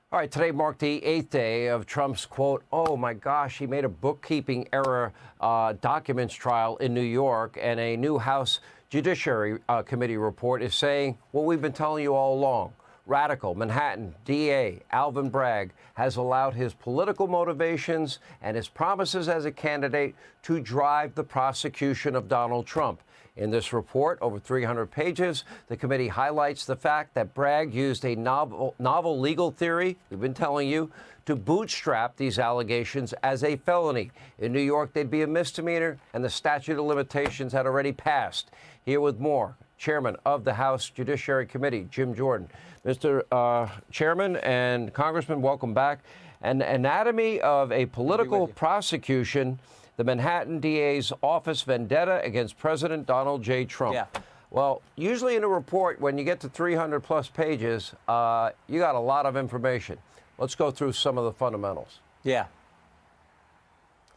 All right, today marked the 8th day of Trump's, quote, oh my gosh, he made a bookkeeping error documents trial in New York, and a new House Judiciary Committee report is saying what we've been telling you all along. Radical Manhattan DA Alvin Bragg has allowed his political motivations and his promises as a candidate to drive the prosecution of Donald Trump. In this report, over 300 pages, the committee highlights the fact that Bragg used a novel legal theory, we've been telling you, to bootstrap these allegations as a felony. In New York, they'd be a misdemeanor, and the statute of limitations had already passed. Here with more, Chairman of the House Judiciary Committee, Jim Jordan. Mr. Chairman and Congressman, welcome back. An anatomy of a political prosecution, the Manhattan DA's office vendetta against President Donald J. Trump. Yeah. Well, usually in a report, when you get to 300 plus pages, you got a lot of information. Let's go through some of the fundamentals. Yeah.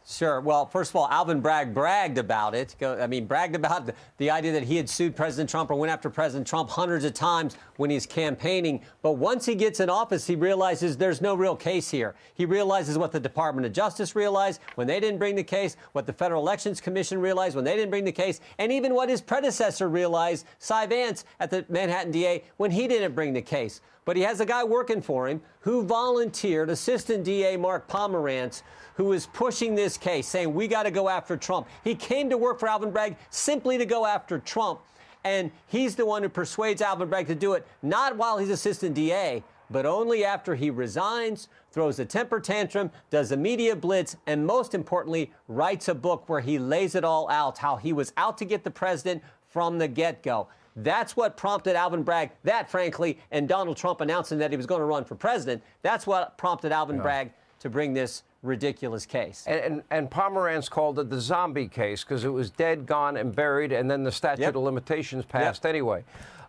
Sure. Well, first of all, Alvin Bragg bragged about it. Bragged about the idea that he had sued President Trump or went after President Trump hundreds of times when he's campaigning. But once he gets in office, he realizes there's no real case here. He realizes what the Department of Justice realized when they didn't bring the case, what the Federal Elections Commission realized when they didn't bring the case, and even what his predecessor realized, Cy Vance, at the Manhattan DA when he didn't bring the case. But he has a guy working for him who volunteered, Assistant DA Mark Pomerantz, who is pushing this case, saying we got to go after Trump. He came to work for Alvin Bragg simply to go after Trump. And he's the one who persuades Alvin Bragg to do it, not while he's Assistant DA, but only after he resigns, throws a temper tantrum, does a media blitz, and most importantly, writes a book where he lays it all out, how he was out to get the president from the get-go. That's what prompted Alvin Bragg, frankly, and Donald Trump announcing that he was going to run for president. That's what prompted Alvin Bragg to bring this ridiculous case. And Pomerantz called it the zombie case because it was dead, gone, and buried, and then the statute of limitations passed anyway.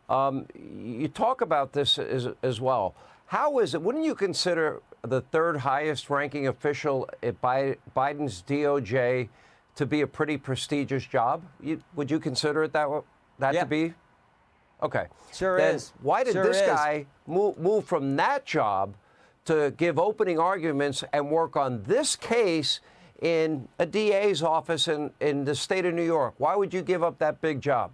You talk about this as well. How is it, wouldn't you consider the third highest ranking official at Biden's DOJ to be a pretty prestigious job? Would you consider it that to be? Okay. Sure then is. Why did this guy move from that job to give opening arguments and work on this case in a DA's office in the state of New York? Why would you give up that big job?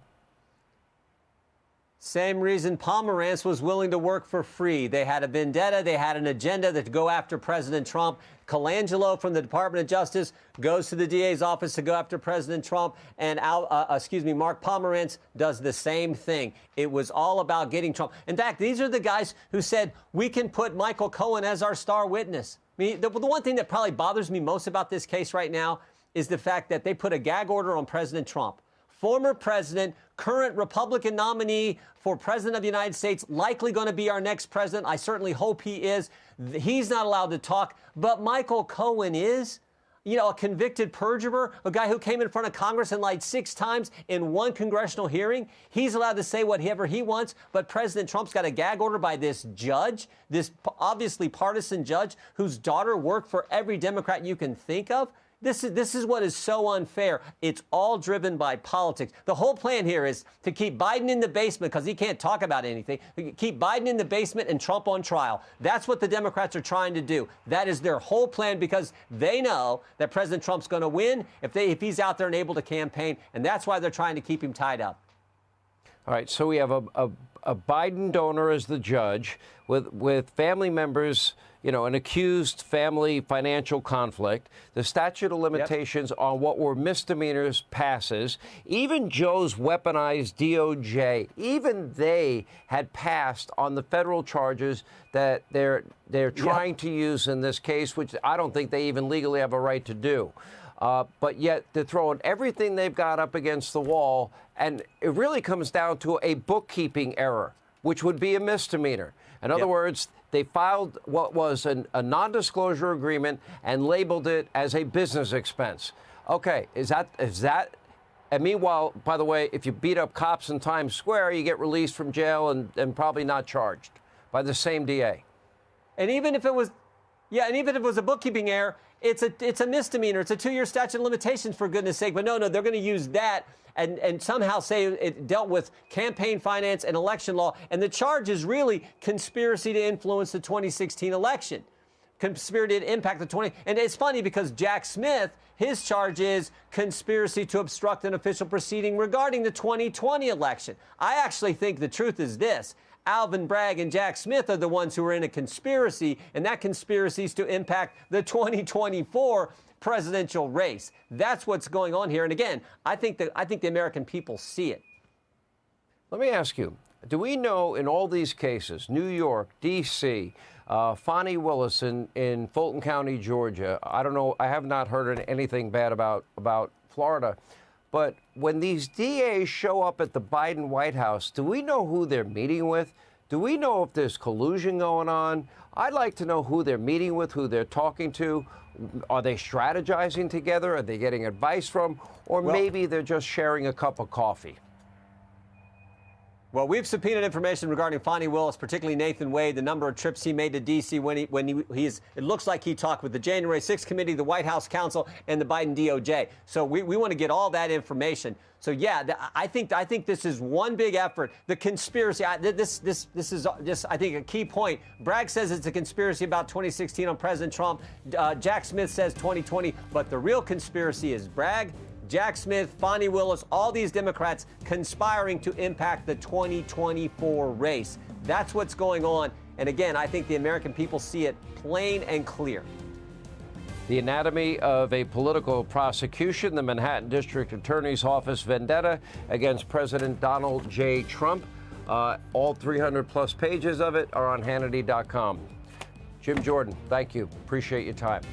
Same reason Pomerantz was willing to work for free. They had a vendetta. They had an agenda to go after President Trump. Colangelo from the Department of Justice goes to the DA's office to go after President Trump. And Mark Pomerantz does the same thing. It was all about getting Trump. In fact, these are the guys who said, we can put Michael Cohen as our star witness. I mean, the one thing that probably bothers me most about this case right now is the fact that they put a gag order on President Trump. Former president, current Republican nominee for president of the United States, likely going to be our next president. I certainly hope he is. He's not allowed to talk, but Michael Cohen is. You know, a convicted perjurer, a guy who came in front of Congress and lied 6 times in one congressional hearing. He's allowed to say whatever he wants, but President Trump's got a gag order by this judge, this obviously partisan judge whose daughter worked for every Democrat you can think of. This is what is so unfair. It's all driven by politics. The whole plan here is to keep Biden in the basement because he can't talk about anything. Keep Biden in the basement and Trump on trial. That's what the Democrats are trying to do. That is their whole plan because they know that President Trump's going to win if he's out there and able to campaign, and that's why they're trying to keep him tied up. All right, so we have a Biden donor as the judge with family members, you know, an accused family financial conflict. The statute of limitations on what were misdemeanors passes. Even Joe's weaponized DOJ, even they had passed on the federal charges that they're trying to use in this case, which I don't think they even legally have a right to do. But yet they're throwing everything they've got up against the wall, and it really comes down to a bookkeeping error, which would be a misdemeanor. In other words, they filed what was a non-disclosure agreement and labeled it as a business expense. Okay, is that? And meanwhile, by the way, if you beat up cops in Times Square, you get released from jail and probably not charged by the same DA. And even if it was a bookkeeping error, it's a misdemeanor. It's a 2-year statute of limitations, for goodness sake. But no, they're going to use that and somehow say it dealt with campaign finance and election law. And the charge is really conspiracy to influence the 2016 election. Conspiracy to impact the 20. And it's funny because Jack Smith, his charge is conspiracy to obstruct an official proceeding regarding the 2020 election. I actually think the truth is this. Alvin Bragg and Jack Smith are the ones who are in a conspiracy, and that conspiracy is to impact the 2024 presidential race. That's what's going on here. And again, I think the American people see it. Let me ask you, do we know in all these cases, New York, D.C., Fani Willis in Fulton County, Georgia, I don't know, I have not heard anything bad about Florida, but when these DAs show up at the Biden White House, do we know who they're meeting with? Do we know if there's collusion going on? I'd like to know who they're meeting with, who they're talking to. Are they strategizing together? Are they getting advice from? Or maybe they're just sharing a cup of coffee. Well, we've subpoenaed information regarding Fani Willis, particularly Nathan Wade, the number of trips he made to D.C. when it looks like he talked with the January 6th committee, the White House counsel, and the Biden DOJ. So we want to get all that information. So yeah, I think this is one big effort. The conspiracy. This is just, I think, a key point. Bragg says it's a conspiracy about 2016 on President Trump. Jack Smith says 2020, but the real conspiracy is Bragg, Jack Smith, Fani Willis, all these Democrats conspiring to impact the 2024 race. That's what's going on. And again, I think the American people see it plain and clear. The anatomy of a political prosecution, the Manhattan District Attorney's Office vendetta against President Donald J. Trump. All 300-plus pages of it are on Hannity.com. Jim Jordan, thank you. Appreciate your time.